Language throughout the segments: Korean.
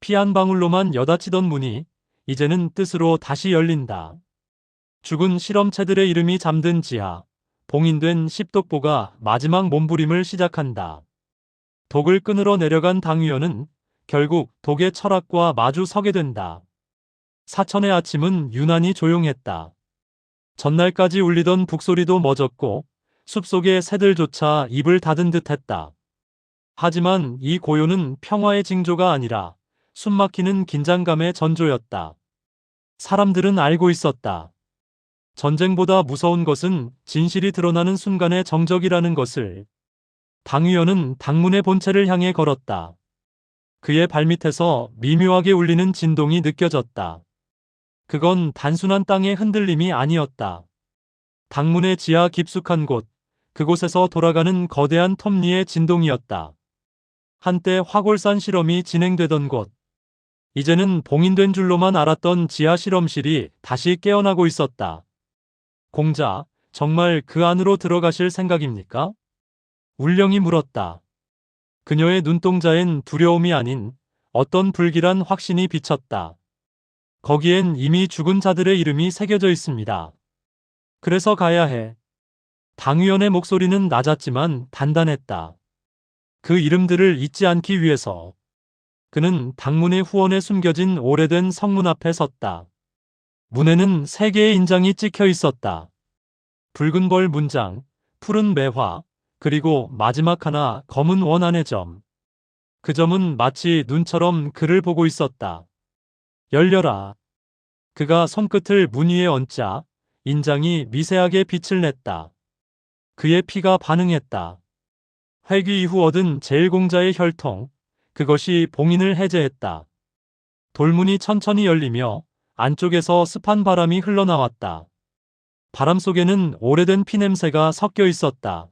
피 한 방울로만 여닫히던 문이 이제는 뜻으로 다시 열린다. 죽은 실험체들의 이름이 잠든 지하, 봉인된 십독보가 마지막 몸부림을 시작한다. 독을 끊으러 내려간 당위원은 결국 독의 철학과 마주 서게 된다. 사천의 아침은 유난히 조용했다. 전날까지 울리던 북소리도 멎었고 숲속의 새들조차 입을 닫은 듯했다. 하지만 이 고요는 평화의 징조가 아니라 숨막히는 긴장감의 전조였다. 사람들은 알고 있었다. 전쟁보다 무서운 것은 진실이 드러나는 순간의 정적이라는 것을. 당위원은 당문의 본체를 향해 걸었다. 그의 발밑에서 미묘하게 울리는 진동이 느껴졌다. 그건 단순한 땅의 흔들림이 아니었다. 당문의 지하 깊숙한 곳, 그곳에서 돌아가는 거대한 톱니의 진동이었다. 한때 화골산 실험이 진행되던 곳, 이제는 봉인된 줄로만 알았던 지하 실험실이 다시 깨어나고 있었다. 공자, 정말 그 안으로 들어가실 생각입니까? 울령이 물었다. 그녀의 눈동자엔 두려움이 아닌 어떤 불길한 확신이 비쳤다. 거기엔 이미 죽은 자들의 이름이 새겨져 있습니다. 그래서 가야 해. 당위원의 목소리는 낮았지만 단단했다. 그 이름들을 잊지 않기 위해서. 그는 당문의 후원에 숨겨진 오래된 성문 앞에 섰다. 문에는 세 개의 인장이 찍혀 있었다. 붉은 벌 문장, 푸른 매화, 그리고 마지막 하나 검은 원 안의 점. 그 점은 마치 눈처럼 그를 보고 있었다. 열려라. 그가 손끝을 문 위에 얹자 인장이 미세하게 빛을 냈다. 그의 피가 반응했다. 회귀 이후 얻은 제1공자의 혈통, 그것이 봉인을 해제했다. 돌문이 천천히 열리며 안쪽에서 습한 바람이 흘러나왔다. 바람 속에는 오래된 피냄새가 섞여 있었다.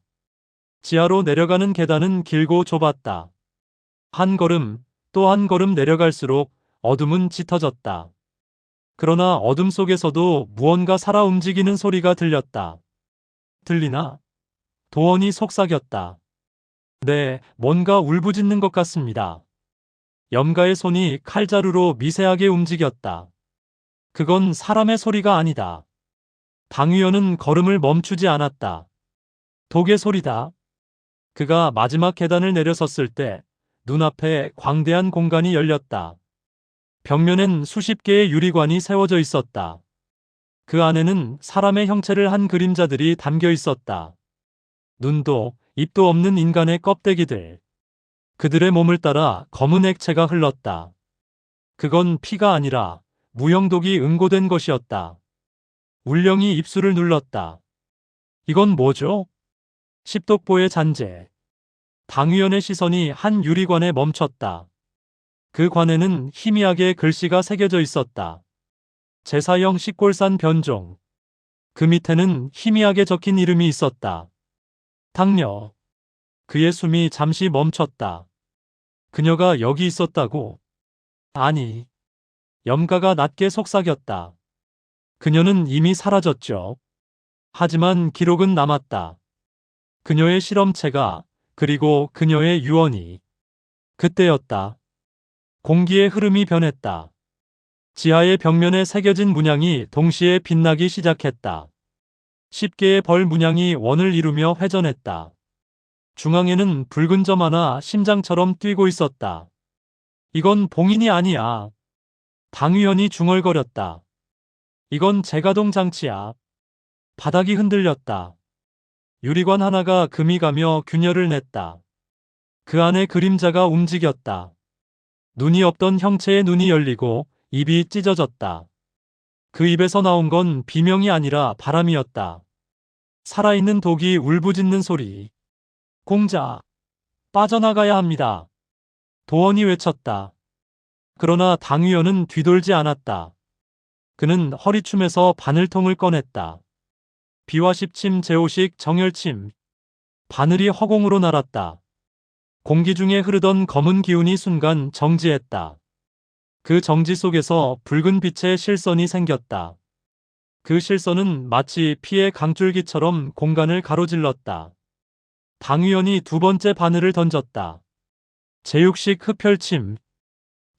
지하로 내려가는 계단은 길고 좁았다. 한 걸음, 또 한 걸음 내려갈수록 어둠은 짙어졌다. 그러나 어둠 속에서도 무언가 살아 움직이는 소리가 들렸다. 들리나? 도원이 속삭였다. 네, 뭔가 울부짖는 것 같습니다. 염가의 손이 칼자루로 미세하게 움직였다. 그건 사람의 소리가 아니다. 당위원은 걸음을 멈추지 않았다. 독의 소리다. 그가 마지막 계단을 내려섰을 때 눈앞에 광대한 공간이 열렸다. 벽면엔 수십 개의 유리관이 세워져 있었다. 그 안에는 사람의 형체를 한 그림자들이 담겨 있었다. 눈도 입도 없는 인간의 껍데기들. 그들의 몸을 따라 검은 액체가 흘렀다. 그건 피가 아니라 무형독이 응고된 것이었다. 울령이 입술을 눌렀다. 이건 뭐죠? 십독보의 잔재. 당위원의 시선이 한 유리관에 멈췄다. 그 관에는 희미하게 글씨가 새겨져 있었다. 제사형 식골산 변종. 그 밑에는 희미하게 적힌 이름이 있었다. 당녀. 그의 숨이 잠시 멈췄다. 그녀가 여기 있었다고? 아니. 염가가 낮게 속삭였다. 그녀는 이미 사라졌죠. 하지만 기록은 남았다. 그녀의 실험체가, 그리고 그녀의 유언이. 그때였다. 공기의 흐름이 변했다. 지하의 벽면에 새겨진 문양이 동시에 빛나기 시작했다. 10개의 벌 문양이 원을 이루며 회전했다. 중앙에는 붉은 점 하나 심장처럼 뛰고 있었다. 이건 봉인이 아니야. 당위원이 중얼거렸다. 이건 재가동 장치야. 바닥이 흔들렸다. 유리관 하나가 금이 가며 균열을 냈다. 그 안에 그림자가 움직였다. 눈이 없던 형체의 눈이 열리고 입이 찢어졌다. 그 입에서 나온 건 비명이 아니라 바람이었다. 살아있는 독이 울부짖는 소리. 공자, 빠져나가야 합니다. 도원이 외쳤다. 그러나 당위원은 뒤돌지 않았다. 그는 허리춤에서 바늘통을 꺼냈다. 비와 십침 제오식 정열침. 바늘이 허공으로 날았다. 공기 중에 흐르던 검은 기운이 순간 정지했다. 그 정지 속에서 붉은 빛의 실선이 생겼다. 그 실선은 마치 피의 강줄기처럼 공간을 가로질렀다. 당위원이 두 번째 바늘을 던졌다. 제육식 흡혈침.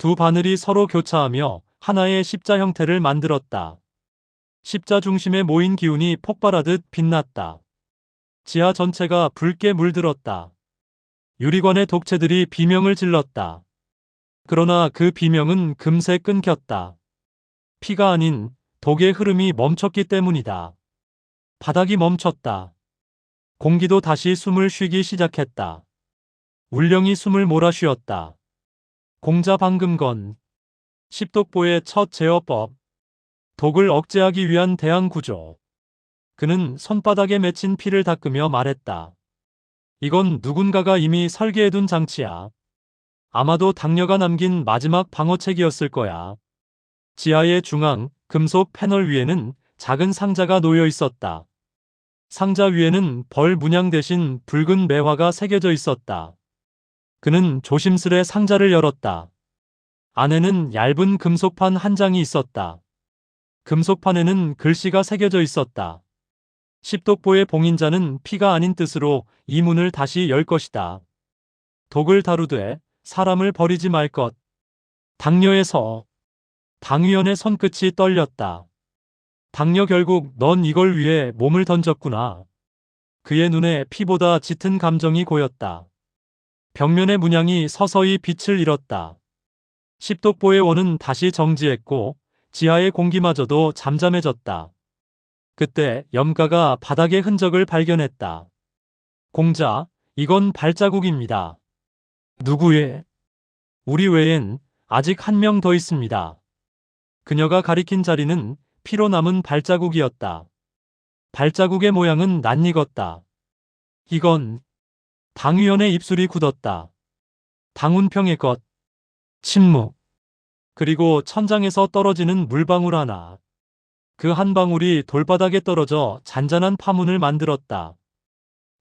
두 바늘이 서로 교차하며 하나의 십자 형태를 만들었다. 십자 중심에 모인 기운이 폭발하듯 빛났다. 지하 전체가 붉게 물들었다. 유리관의 독채들이 비명을 질렀다. 그러나 그 비명은 금세 끊겼다. 피가 아닌 독의 흐름이 멈췄기 때문이다. 바닥이 멈췄다. 공기도 다시 숨을 쉬기 시작했다. 울령이 숨을 몰아쉬었다. 공자 방금 건 십독보의 첫 제어법. 독을 억제하기 위한 대항 구조. 그는 손바닥에 맺힌 피를 닦으며 말했다. 이건 누군가가 이미 설계해둔 장치야. 아마도 당녀가 남긴 마지막 방어책이었을 거야. 지하의 중앙 금속 패널 위에는 작은 상자가 놓여 있었다. 상자 위에는 벌 문양 대신 붉은 매화가 새겨져 있었다. 그는 조심스레 상자를 열었다. 안에는 얇은 금속판 한 장이 있었다. 금속판에는 글씨가 새겨져 있었다. 십독보의 봉인자는 피가 아닌 뜻으로 이 문을 다시 열 것이다. 독을 다루되 사람을 버리지 말 것. 당녀에서 당위원의 손끝이 떨렸다. 당녀 결국 넌 이걸 위해 몸을 던졌구나. 그의 눈에 피보다 짙은 감정이 고였다. 벽면의 문양이 서서히 빛을 잃었다. 십독보의 원은 다시 정지했고 지하의 공기마저도 잠잠해졌다. 그때 염가가 바닥의 흔적을 발견했다. 공자, 이건 발자국입니다. 누구의? 우리 외엔 아직 한 명 더 있습니다. 그녀가 가리킨 자리는 피로 남은 발자국이었다. 발자국의 모양은 낯익었다. 이건 당위원의 입술이 굳었다. 당운평의 것. 침묵. 그리고 천장에서 떨어지는 물방울 하나. 그 한 방울이 돌바닥에 떨어져 잔잔한 파문을 만들었다.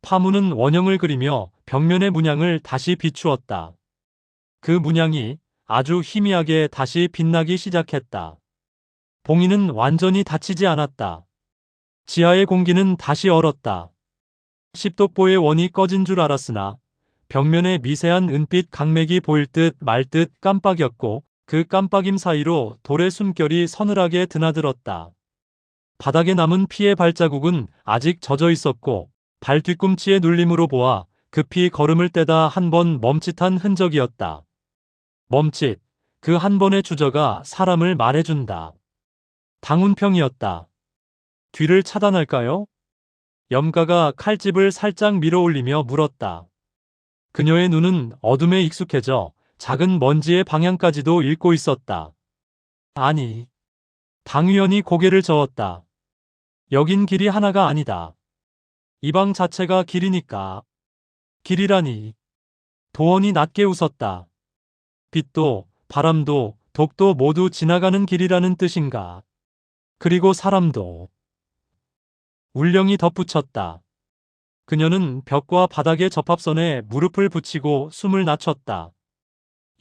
파문은 원형을 그리며 벽면의 문양을 다시 비추었다. 그 문양이 아주 희미하게 다시 빛나기 시작했다. 봉인은 완전히 닫히지 않았다. 지하의 공기는 다시 얼었다. 십독보의 원이 꺼진 줄 알았으나 벽면에 미세한 은빛 강맥이 보일 듯 말 듯 깜빡였고 그 깜빡임 사이로 돌의 숨결이 서늘하게 드나들었다. 바닥에 남은 피의 발자국은 아직 젖어 있었고 발 뒤꿈치의 눌림으로 보아 급히 걸음을 떼다 한 번 멈칫한 흔적이었다. 멈칫. 그 한 번의 주저가 사람을 말해준다. 당운평이었다. 뒤를 차단할까요? 염가가 칼집을 살짝 밀어 올리며 물었다. 그녀의 눈은 어둠에 익숙해져 작은 먼지의 방향까지도 읽고 있었다. 아니. 당위원이 고개를 저었다. 여긴 길이 하나가 아니다. 이 방 자체가 길이니까. 길이라니. 도원이 낮게 웃었다. 빛도 바람도 독도 모두 지나가는 길이라는 뜻인가. 그리고 사람도. 울령이 덧붙였다. 그녀는 벽과 바닥의 접합선에 무릎을 붙이고 숨을 낮췄다.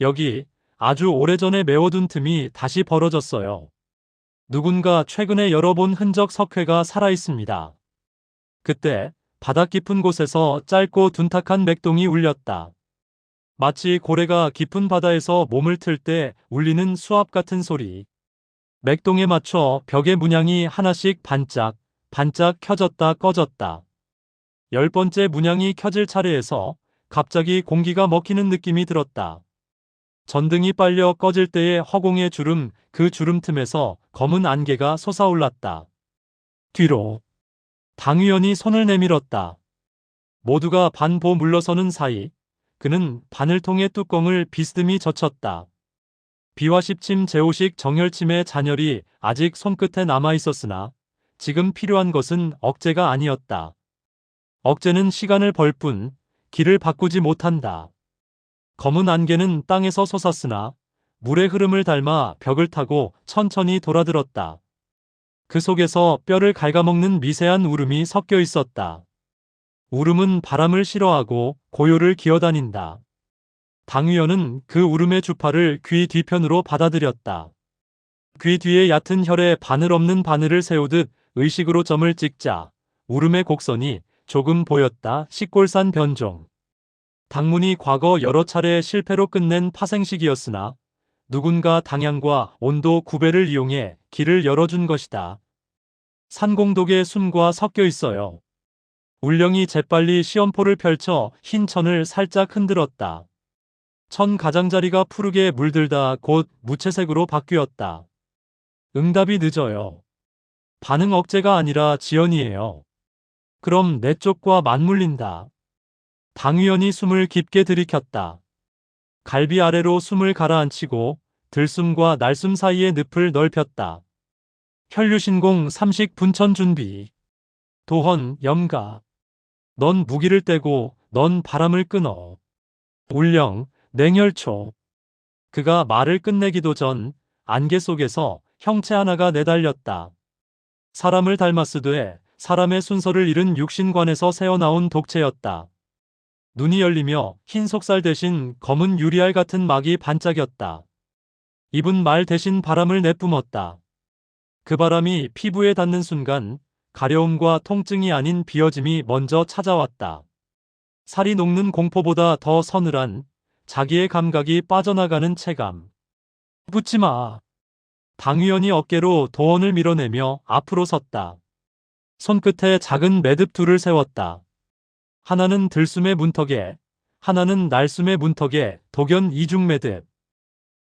여기 아주 오래전에 메워둔 틈이 다시 벌어졌어요. 누군가 최근에 열어본 흔적 석회가 살아있습니다. 그때 바닥 깊은 곳에서 짧고 둔탁한 맥동이 울렸다. 마치 고래가 깊은 바다에서 몸을 틀 때 울리는 수압 같은 소리. 맥동에 맞춰 벽의 문양이 하나씩 반짝 켜졌다 꺼졌다. 10번째 문양이 켜질 차례에서 갑자기 공기가 먹히는 느낌이 들었다. 전등이 빨려 꺼질 때의 허공의 주름, 그 주름 틈에서 검은 안개가 솟아올랐다. 뒤로. 당위원이 손을 내밀었다. 모두가 반보 물러서는 사이 그는 바늘통의 뚜껑을 비스듬히 젖혔다. 비화십침 제호식 정혈침의 잔열이 아직 손끝에 남아있었으나 지금 필요한 것은 억제가 아니었다. 억제는 시간을 벌 뿐 길을 바꾸지 못한다. 검은 안개는 땅에서 솟았으나 물의 흐름을 닮아 벽을 타고 천천히 돌아들었다. 그 속에서 뼈를 갉아먹는 미세한 울음이 섞여 있었다. 울음은 바람을 싫어하고 고요를 기어다닌다. 당위원은 그 울음의 주파를 귀 뒤편으로 받아들였다. 귀 뒤에 얕은 혈에 바늘 없는 바늘을 세우듯 의식으로 점을 찍자 울음의 곡선이 조금 보였다. 식골산 변종. 당문이 과거 여러 차례 실패로 끝낸 파생식이었으나 누군가 당향과 온도 구배를 이용해 길을 열어준 것이다. 산공독의 순과 섞여 있어요. 울령이 재빨리 시험포를 펼쳐 흰 천을 살짝 흔들었다. 천 가장자리가 푸르게 물들다 곧 무채색으로 바뀌었다. 응답이 늦어요. 반응 억제가 아니라 지연이에요. 그럼 내 쪽과 맞물린다. 당위원이 숨을 깊게 들이켰다. 갈비 아래로 숨을 가라앉히고 들숨과 날숨 사이의 늪을 넓혔다. 혈류신공 삼식 분천 준비. 도헌 염가. 넌 무기를 떼고 넌 바람을 끊어. 울령 냉혈초. 그가 말을 끝내기도 전 안개 속에서 형체 하나가 내달렸다. 사람을 닮았으되 사람의 순서를 잃은 육신관에서 새어나온 독체였다. 눈이 열리며 흰 속살 대신 검은 유리알 같은 막이 반짝였다. 입은 말 대신 바람을 내뿜었다. 그 바람이 피부에 닿는 순간 가려움과 통증이 아닌 비어짐이 먼저 찾아왔다. 살이 녹는 공포보다 더 서늘한 자기의 감각이 빠져나가는 체감. 붙지마. 당위원이 어깨로 도원을 밀어내며 앞으로 섰다. 손끝에 작은 매듭 둘을 세웠다. 하나는 들숨의 문턱에, 하나는 날숨의 문턱에 독연 이중 매듭.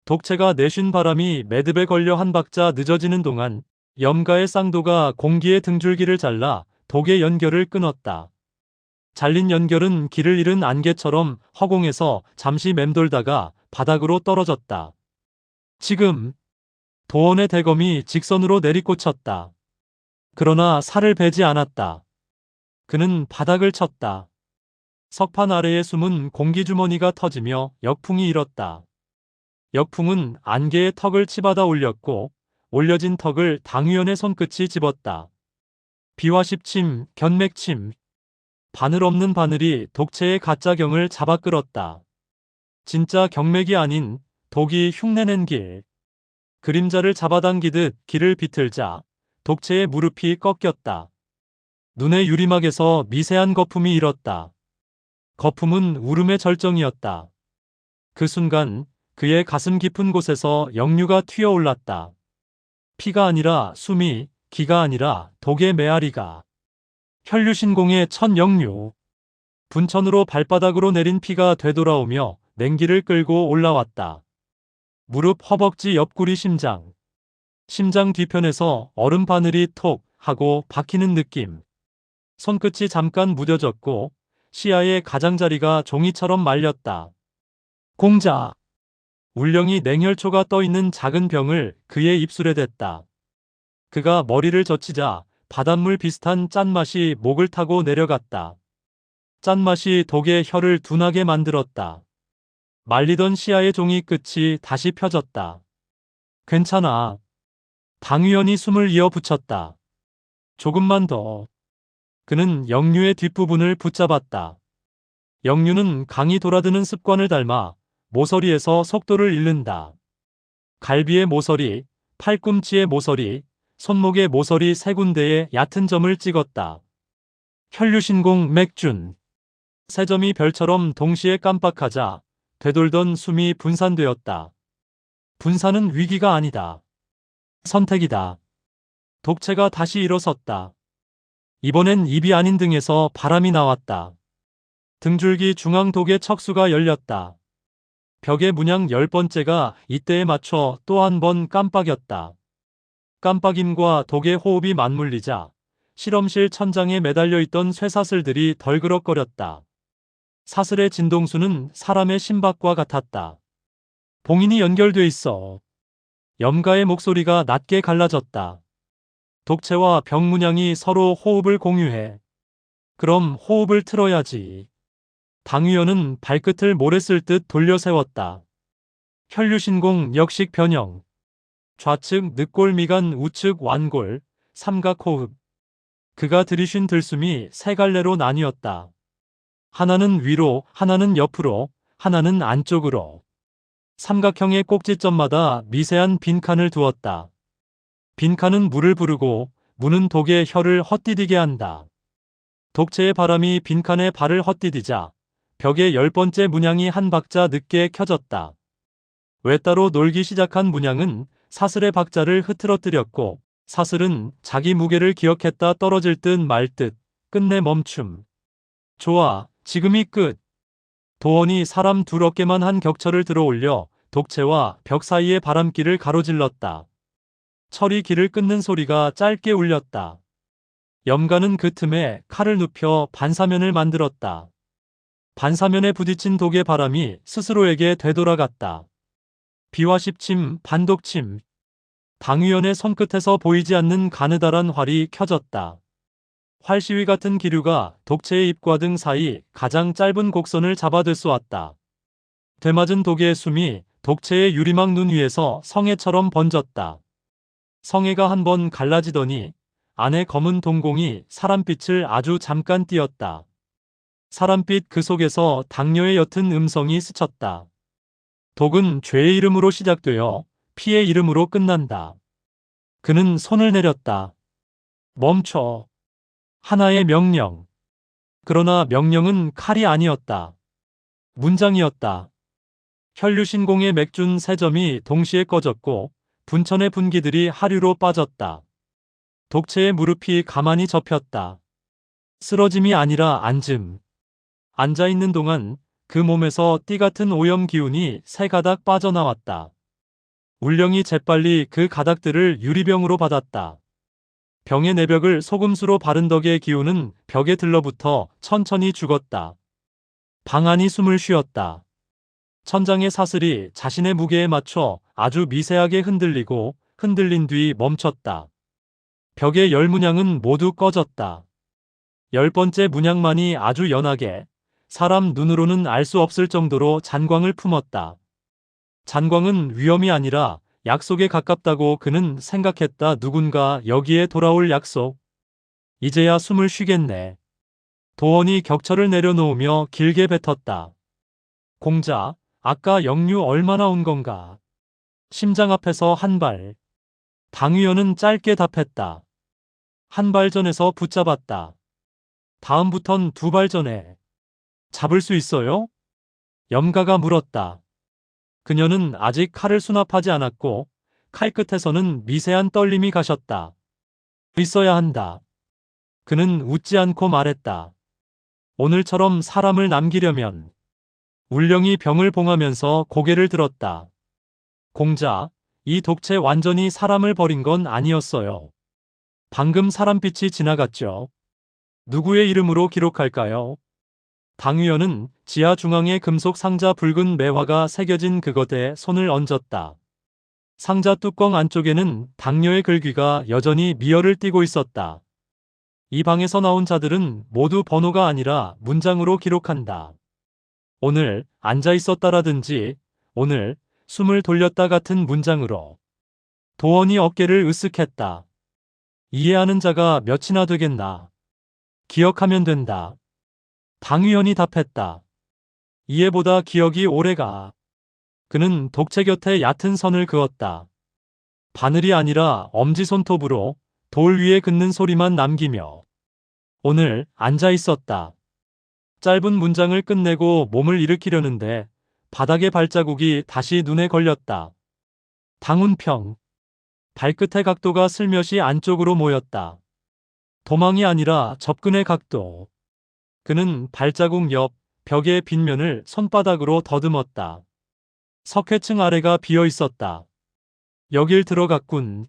독체가 내쉰 바람이 매듭에 걸려 한 박자 늦어지는 동안 염가의 쌍도가 공기의 등줄기를 잘라 독의 연결을 끊었다. 잘린 연결은 길을 잃은 안개처럼 허공에서 잠시 맴돌다가 바닥으로 떨어졌다. 지금 도원의 대검이 직선으로 내리꽂혔다. 그러나 살을 베지 않았다. 그는 바닥을 쳤다. 석판 아래에 숨은 공기주머니가 터지며 역풍이 일었다. 역풍은 안개의 턱을 치받아 올렸고 올려진 턱을 당위원의 손끝이 집었다. 비와 십침, 견맥침. 바늘 없는 바늘이 독체의 가짜경을 잡아 끌었다. 진짜 경맥이 아닌 독이 흉내낸 길. 그림자를 잡아당기듯 길을 비틀자 독체의 무릎이 꺾였다. 눈의 유리막에서 미세한 거품이 일었다. 거품은 울음의 절정이었다. 그 순간 그의 가슴 깊은 곳에서 역류가 튀어올랐다. 피가 아니라 숨이, 기가 아니라 독의 메아리가. 혈류신공의 첫 역류. 분천으로 발바닥으로 내린 피가 되돌아오며 냉기를 끌고 올라왔다. 무릎 허벅지 옆구리 심장. 심장 뒤편에서 얼음 바늘이 톡 하고 박히는 느낌. 손끝이 잠깐 무뎌졌고 시야의 가장자리가 종이처럼 말렸다. 공작. 울령이 냉혈초가 떠있는 작은 병을 그의 입술에 댔다. 그가 머리를 젖히자 바닷물 비슷한 짠맛이 목을 타고 내려갔다. 짠맛이 독의 혀를 둔하게 만들었다. 말리던 시야의 종이 끝이 다시 펴졌다. 괜찮아. 당위원이 숨을 이어 붙였다. 조금만 더. 그는 역류의 뒷부분을 붙잡았다. 역류는 강이 돌아드는 습관을 닮아 모서리에서 속도를 잃는다. 갈비의 모서리, 팔꿈치의 모서리, 손목의 모서리 세 군데에 얕은 점을 찍었다. 혈류신공 맥준. 세 점이 별처럼 동시에 깜빡하자 되돌던 숨이 분산되었다. 분산은 위기가 아니다. 선택이다. 독체가 다시 일어섰다. 이번엔 입이 아닌 등에서 바람이 나왔다. 등줄기 중앙 독의 척수가 열렸다. 벽의 문양 10번째가 이때에 맞춰 또 한 번 깜빡였다. 깜빡임과 독의 호흡이 맞물리자 실험실 천장에 매달려 있던 쇠사슬들이 덜그럭거렸다. 사슬의 진동수는 사람의 심박과 같았다. 봉인이 연결돼 있어. 염가의 목소리가 낮게 갈라졌다. 독체와 병문양이 서로 호흡을 공유해. 그럼 호흡을 틀어야지. 당위원은 발끝을 모래 쓸 듯 돌려 세웠다. 혈류신공 역식 변형. 좌측 늑골 미간 우측 완골, 삼각호흡. 그가 들이쉰 들숨이 세 갈래로 나뉘었다. 하나는 위로, 하나는 옆으로, 하나는 안쪽으로. 삼각형의 꼭지점마다 미세한 빈칸을 두었다. 빈칸은 물을 부르고 무는 독의 혀를 헛디디게 한다. 독체의 바람이 빈칸에 발을 헛디디자 벽의 10번째 문양이 한 박자 늦게 켜졌다. 외따로 놀기 시작한 문양은 사슬의 박자를 흐트러뜨렸고 사슬은 자기 무게를 기억했다 떨어질 듯 말 듯 끝내 멈춤. 좋아, 지금이 끝. 도원이 사람 둘 어깨만 한 격철을 들어올려 독채와 벽 사이의 바람길을 가로질렀다. 철이 길을 끊는 소리가 짧게 울렸다. 염가는 그 틈에 칼을 눕혀 반사면을 만들었다. 반사면에 부딪힌 독의 바람이 스스로에게 되돌아갔다. 비화십침, 반독침. 당위원의 손끝에서 보이지 않는 가느다란 활이 켜졌다. 활시위 같은 기류가 독채의 입과 등 사이 가장 짧은 곡선을 잡아들 쏘았다. 되맞은 독의 숨이 독채의 유리막 눈 위에서 성해처럼 번졌다. 성해가 한 번 갈라지더니 안에 검은 동공이 사람빛을 아주 잠깐 띄었다. 사람빛 그 속에서 당뇨의 옅은 음성이 스쳤다. 독은 죄의 이름으로 시작되어 피의 이름으로 끝난다. 그는 손을 내렸다. 멈춰. 하나의 명령. 그러나 명령은 칼이 아니었다. 문장이었다. 혈류신공의 맥준 세 점이 동시에 꺼졌고 분천의 분기들이 하류로 빠졌다. 독채의 무릎이 가만히 접혔다. 쓰러짐이 아니라 앉음. 앉아있는 동안 그 몸에서 띠 같은 오염 기운이 세 가닥 빠져나왔다. 울령이 재빨리 그 가닥들을 유리병으로 받았다. 병의 내벽을 소금수로 바른 덕의 기운은 벽에 들러붙어 천천히 죽었다. 방 안이 숨을 쉬었다. 천장의 사슬이 자신의 무게에 맞춰 아주 미세하게 흔들리고 흔들린 뒤 멈췄다. 벽의 10문양은 모두 꺼졌다. 10번째 문양만이 아주 연하게 사람 눈으로는 알 수 없을 정도로 잔광을 품었다. 잔광은 위험이 아니라 약속에 가깝다고 그는 생각했다. 누군가 여기에 돌아올 약속. 이제야 숨을 쉬겠네. 도원이 격철을 내려놓으며 길게 뱉었다. 공자, 아까 역류 얼마나 온 건가? 심장 앞에서 한 발. 당위원은 짧게 답했다. 한 발 전에서 붙잡았다. 다음부턴 두 발 전에. 잡을 수 있어요? 염가가 물었다. 그녀는 아직 칼을 수납하지 않았고 칼끝에서는 미세한 떨림이 가셨다. 있어야 한다. 그는 웃지 않고 말했다. 오늘처럼 사람을 남기려면. 울령이 병을 봉하면서 고개를 들었다. 공자, 이 독채 완전히 사람을 버린 건 아니었어요. 방금 사람빛이 지나갔죠. 누구의 이름으로 기록할까요? 당위원은 지하 중앙의 금속 상자 붉은 매화가 새겨진 그것에 손을 얹었다. 상자 뚜껑 안쪽에는 당뇨의 글귀가 여전히 미열을 띠고 있었다. 이 방에서 나온 자들은 모두 번호가 아니라 문장으로 기록한다. 오늘 앉아 있었다라든지 오늘 숨을 돌렸다 같은 문장으로. 도원이 어깨를 으쓱했다. 이해하는 자가 몇이나 되겠나. 기억하면 된다. 당위원이 답했다. 이해보다 기억이 오래가. 그는 독채 곁에 얕은 선을 그었다. 바늘이 아니라 엄지손톱으로 돌 위에 긋는 소리만 남기며 오늘 앉아 있었다. 짧은 문장을 끝내고 몸을 일으키려는데 바닥의 발자국이 다시 눈에 걸렸다. 당운평. 발끝의 각도가 슬며시 안쪽으로 모였다. 도망이 아니라 접근의 각도. 그는 발자국 옆 벽의 빗면을 손바닥으로 더듬었다. 석회층 아래가 비어 있었다. 여길 들어갔군.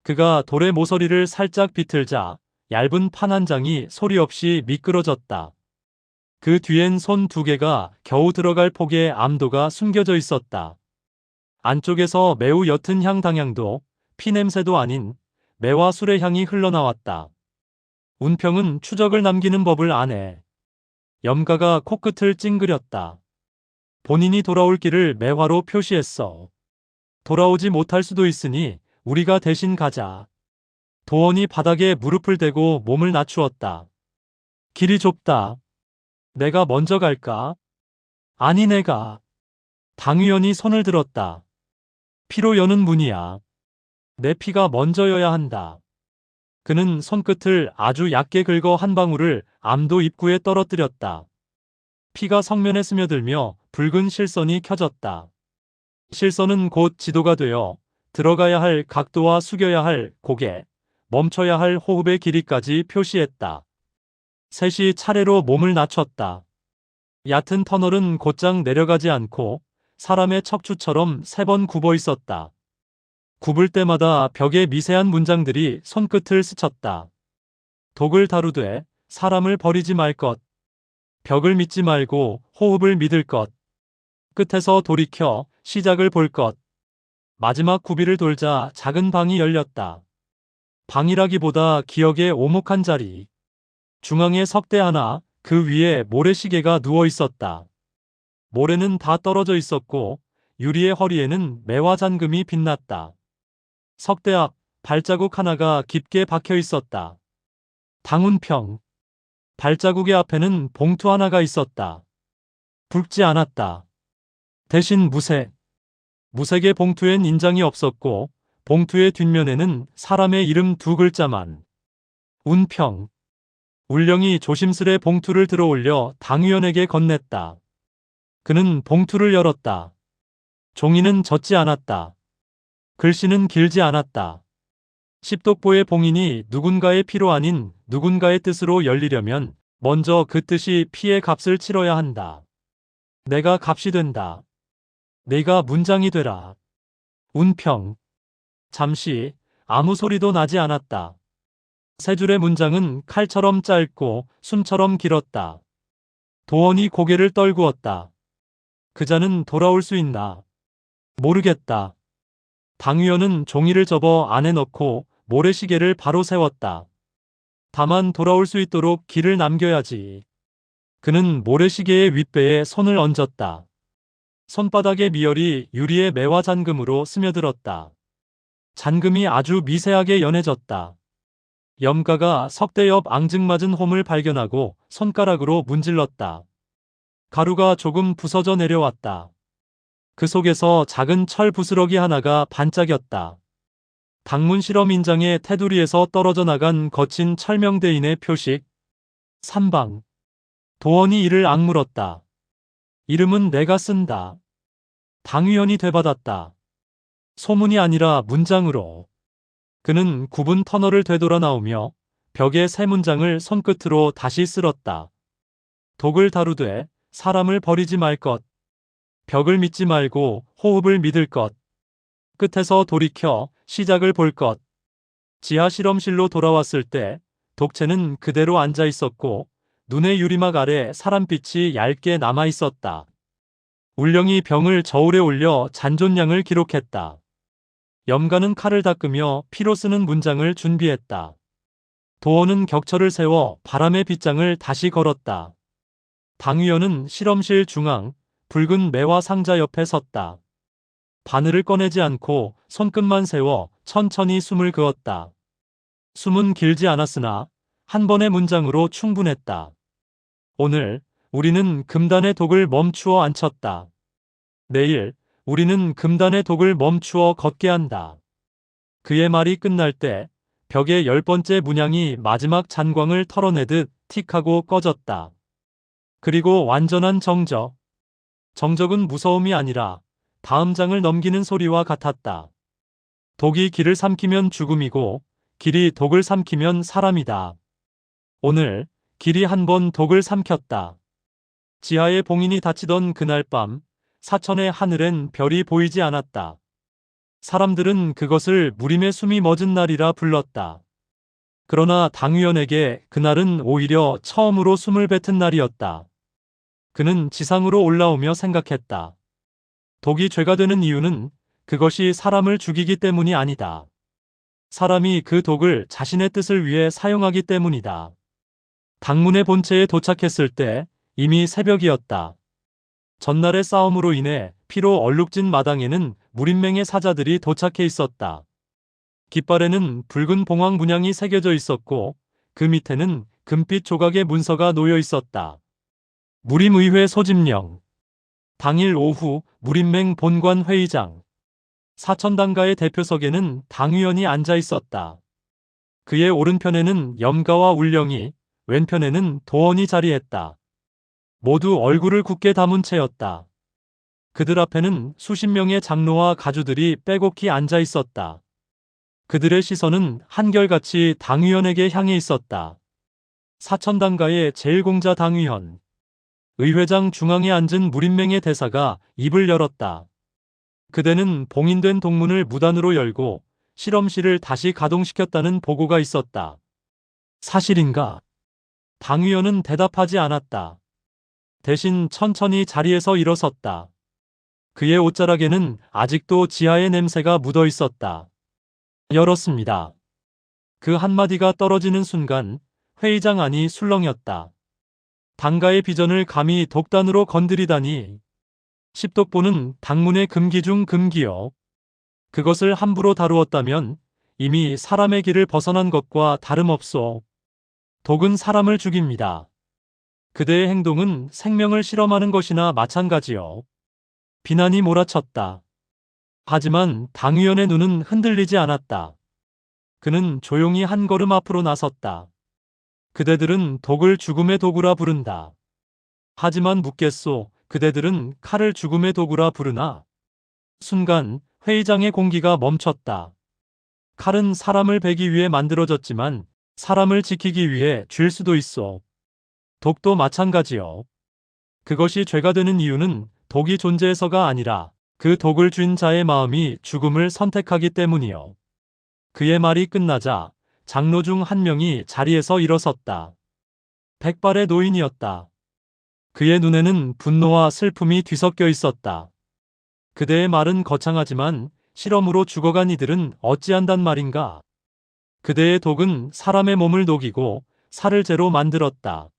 그가 돌의 모서리를 살짝 비틀자 얇은 판 한 장이 소리 없이 미끄러졌다. 그 뒤엔 손 두 개가 겨우 들어갈 폭의 암도가 숨겨져 있었다. 안쪽에서 매우 옅은 향 당향도 피냄새도 아닌 매와 술의 향이 흘러나왔다. 운평은 추적을 남기는 법을 아네. 염가가 코끝을 찡그렸다. 본인이 돌아올 길을 매화로 표시했어. 돌아오지 못할 수도 있으니 우리가 대신 가자. 도원이 바닥에 무릎을 대고 몸을 낮추었다. 길이 좁다. 내가 먼저 갈까? 아니 내가. 당위원이 손을 들었다. 피로 여는 문이야. 내 피가 먼저여야 한다. 그는 손끝을 아주 얇게 긁어 한 방울을 암도 입구에 떨어뜨렸다. 피가 성면에 스며들며 붉은 실선이 켜졌다. 실선은 곧 지도가 되어 들어가야 할 각도와 숙여야 할 고개, 멈춰야 할 호흡의 길이까지 표시했다. 셋이 차례로 몸을 낮췄다. 얕은 터널은 곧장 내려가지 않고 사람의 척추처럼 3번 굽어 있었다. 굽을 때마다 벽에 미세한 문장들이 손끝을 스쳤다. 독을 다루되 사람을 버리지 말 것. 벽을 믿지 말고 호흡을 믿을 것. 끝에서 돌이켜 시작을 볼 것. 마지막 구비를 돌자 작은 방이 열렸다. 방이라기보다 기억의 오목한 자리. 중앙에 석대 하나, 그 위에 모래시계가 누워 있었다. 모래는 다 떨어져 있었고 유리의 허리에는 매화 잔금이 빛났다. 석대 앞 발자국 하나가 깊게 박혀 있었다. 당운평. 발자국의 앞에는 봉투 하나가 있었다. 붉지 않았다. 대신 무색. 무색의 봉투엔 인장이 없었고 봉투의 뒷면에는 사람의 이름 2글자만. 운평. 울령이 조심스레 봉투를 들어올려 당위원에게 건넸다. 그는 봉투를 열었다. 종이는 젖지 않았다. 글씨는 길지 않았다. 십독보의 봉인이 누군가의 피로 아닌 누군가의 뜻으로 열리려면 먼저 그 뜻이 피의 값을 치러야 한다. 내가 값이 된다. 내가 문장이 되라. 운평. 잠시 아무 소리도 나지 않았다. 3줄의 문장은 칼처럼 짧고 숨처럼 길었다. 도원이 고개를 떨구었다. 그자는 돌아올 수 있나? 모르겠다. 당위원은 종이를 접어 안에 넣고 모래시계를 바로 세웠다. 다만 돌아올 수 있도록 길을 남겨야지. 그는 모래시계의 윗배에 손을 얹었다. 손바닥의 미열이 유리의 매화 잔금으로 스며들었다. 잔금이 아주 미세하게 연해졌다. 염가가 석대 옆 앙증맞은 홈을 발견하고 손가락으로 문질렀다. 가루가 조금 부서져 내려왔다. 그 속에서 작은 철 부스러기 하나가 반짝였다. 당문 실험 인장의 테두리에서 떨어져 나간 거친 철명대인의 표식. 3방. 도원이 이를 악물었다. 이름은 내가 쓴다. 당위원이 되받았다. 소문이 아니라 문장으로. 그는 굽은 터널을 되돌아 나오며 벽에 3문장을 손끝으로 다시 쓸었다. 독을 다루되 사람을 버리지 말 것. 벽을 믿지 말고 호흡을 믿을 것. 끝에서 돌이켜 시작을 볼 것. 지하 실험실로 돌아왔을 때 독채는 그대로 앉아 있었고 눈의 유리막 아래 사람빛이 얇게 남아 있었다. 울령이 병을 저울에 올려 잔존량을 기록했다. 염가는 칼을 닦으며 피로 쓰는 문장을 준비했다. 도원은 격처를 세워 바람의 빗장을 다시 걸었다. 당위원은 실험실 중앙 붉은 매화 상자 옆에 섰다. 바늘을 꺼내지 않고 손끝만 세워 천천히 숨을 그었다. 숨은 길지 않았으나 한 번의 문장으로 충분했다. 오늘 우리는 금단의 독을 멈추어 앉혔다. 내일 우리는 금단의 독을 멈추어 걷게 한다. 그의 말이 끝날 때 벽의 10번째 문양이 마지막 잔광을 털어내듯 틱하고 꺼졌다. 그리고 완전한 정적. 정적은 무서움이 아니라 다음 장을 넘기는 소리와 같았다. 독이 길을 삼키면 죽음이고 길이 독을 삼키면 사람이다. 오늘 길이 한 번 독을 삼켰다. 지하의 봉인이 닫히던 그날 밤 사천의 하늘엔 별이 보이지 않았다. 사람들은 그것을 무림의 숨이 멎은 날이라 불렀다. 그러나 당위원에게 그날은 오히려 처음으로 숨을 뱉은 날이었다. 그는 지상으로 올라오며 생각했다. 독이 죄가 되는 이유는 그것이 사람을 죽이기 때문이 아니다. 사람이 그 독을 자신의 뜻을 위해 사용하기 때문이다. 당문의 본체에 도착했을 때 이미 새벽이었다. 전날의 싸움으로 인해 피로 얼룩진 마당에는 무린맹의 사자들이 도착해 있었다. 깃발에는 붉은 봉황 문양이 새겨져 있었고 그 밑에는 금빛 조각의 문서가 놓여 있었다. 무림의회 소집령. 당일 오후 무림맹 본관 회의장. 사천당가의 대표석에는 당위원이 앉아 있었다. 그의 오른편에는 염가와 울령이, 왼편에는 도원이 자리했다. 모두 얼굴을 굳게 담은 채였다. 그들 앞에는 수십 명의 장로와 가주들이 빼곡히 앉아 있었다. 그들의 시선은 한결같이 당위원에게 향해 있었다. 사천당가의 제1공자 당위원. 의회장 중앙에 앉은 무림맹의 대사가 입을 열었다. 그대는 봉인된 동문을 무단으로 열고 실험실을 다시 가동시켰다는 보고가 있었다. 사실인가? 당위원은 대답하지 않았다. 대신 천천히 자리에서 일어섰다. 그의 옷자락에는 아직도 지하의 냄새가 묻어 있었다. 열었습니다. 그 한마디가 떨어지는 순간 회의장 안이 술렁였다. 당가의 비전을 감히 독단으로 건드리다니. 십독보는 당문의 금기 중 금기요. 그것을 함부로 다루었다면 이미 사람의 길을 벗어난 것과 다름없소. 독은 사람을 죽입니다. 그대의 행동은 생명을 실험하는 것이나 마찬가지요. 비난이 몰아쳤다. 하지만 당위원의 눈은 흔들리지 않았다. 그는 조용히 한 걸음 앞으로 나섰다. 그대들은 독을 죽음의 도구라 부른다. 하지만 묻겠소, 그대들은 칼을 죽음의 도구라 부르나? 순간 회의장의 공기가 멈췄다. 칼은 사람을 베기 위해 만들어졌지만 사람을 지키기 위해 쥘 수도 있어. 독도 마찬가지요. 그것이 죄가 되는 이유는 독이 존재해서가 아니라 그 독을 쥔 자의 마음이 죽음을 선택하기 때문이요. 그의 말이 끝나자 장로 중 한 명이 자리에서 일어섰다. 백발의 노인이었다. 그의 눈에는 분노와 슬픔이 뒤섞여 있었다. 그대의 말은 거창하지만 실험으로 죽어간 이들은 어찌한단 말인가? 그대의 독은 사람의 몸을 녹이고 살을 재로 만들었다.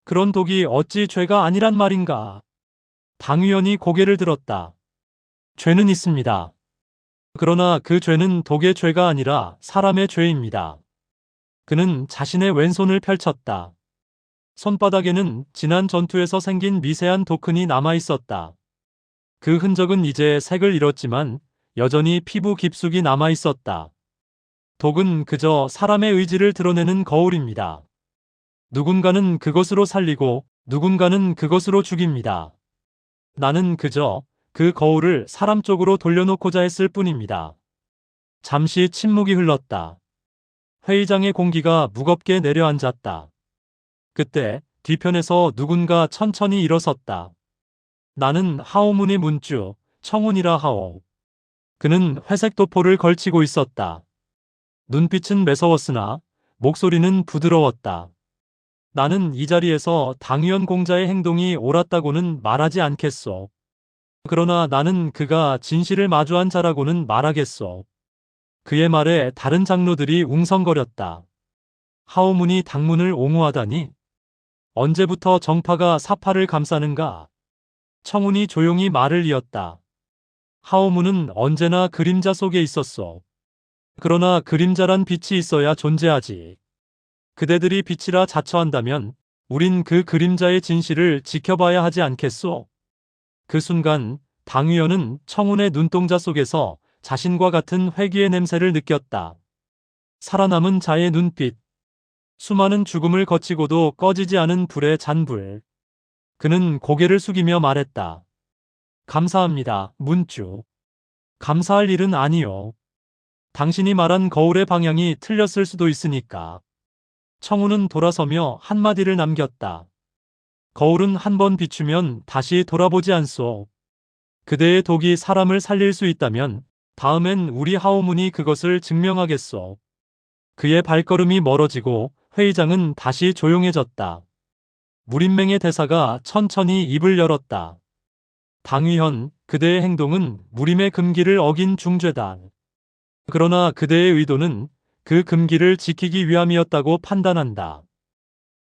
그런 독이 어찌 죄가 아니란 말인가? 당위원이 고개를 들었다. 죄는 있습니다. 그러나 그 죄는 독의 죄가 아니라 사람의 죄입니다. 그는 자신의 왼손을 펼쳤다. 손바닥에는 지난 전투에서 생긴 미세한 독흔이 남아 있었다. 그 흔적은 이제 색을 잃었지만 여전히 피부 깊숙이 남아 있었다. 독은 그저 사람의 의지를 드러내는 거울입니다. 누군가는 그것으로 살리고 누군가는 그것으로 죽입니다. 나는 그저 그 거울을 사람 쪽으로 돌려놓고자 했을 뿐입니다. 잠시 침묵이 흘렀다. 회의장의 공기가 무겁게 내려앉았다. 그때 뒤편에서 누군가 천천히 일어섰다. 나는 하오문의 문주, 청운이라 하오. 그는 회색 도포를 걸치고 있었다. 눈빛은 매서웠으나 목소리는 부드러웠다. 나는 이 자리에서 당위원 공자의 행동이 옳았다고는 말하지 않겠소. 그러나 나는 그가 진실을 마주한 자라고는 말하겠소. 그의 말에 다른 장로들이 웅성거렸다. 하오문이 당문을 옹호하다니? 언제부터 정파가 사파를 감싸는가? 청운이 조용히 말을 이었다. 하오문은 언제나 그림자 속에 있었소. 그러나 그림자란 빛이 있어야 존재하지. 그대들이 빛이라 자처한다면 우린 그 그림자의 진실을 지켜봐야 하지 않겠소? 그 순간 당위원은 청운의 눈동자 속에서 자신과 같은 회귀의 냄새를 느꼈다. 살아남은 자의 눈빛. 수많은 죽음을 거치고도 꺼지지 않은 불의 잔불. 그는 고개를 숙이며 말했다. 감사합니다, 문주. 감사할 일은 아니요. 당신이 말한 거울의 방향이 틀렸을 수도 있으니까. 청운은 돌아서며 한마디를 남겼다. 거울은 한 번 비추면 다시 돌아보지 않소. 그대의 독이 사람을 살릴 수 있다면 다음엔 우리 하오문이 그것을 증명하겠소. 그의 발걸음이 멀어지고 회의장은 다시 조용해졌다. 무림맹의 대사가 천천히 입을 열었다. 당위현, 그대의 행동은 무림의 금기를 어긴 중죄다. 그러나 그대의 의도는 그 금기를 지키기 위함이었다고 판단한다.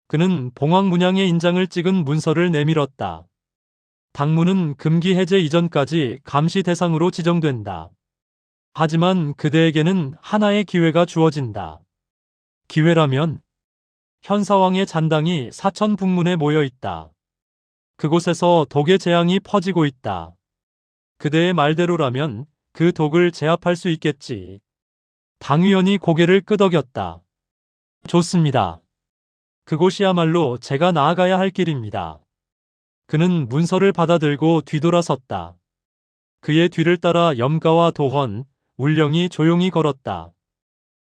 그는 봉황문양의 인장을 찍은 문서를 내밀었다. 당문은 금기 해제 이전까지 감시 대상으로 지정된다. 하지만 그대에게는 하나의 기회가 주어진다. 기회라면? 현사왕의 잔당이 사천 북문에 모여 있다. 그곳에서 독의 재앙이 퍼지고 있다. 그대의 말대로라면 그 독을 제압할 수 있겠지. 당위원이 고개를 끄덕였다. 좋습니다. 그곳이야말로 제가 나아가야 할 길입니다. 그는 문서를 받아들고 뒤돌아섰다. 그의 뒤를 따라 염가와 도헌, 울령이 조용히 걸었다.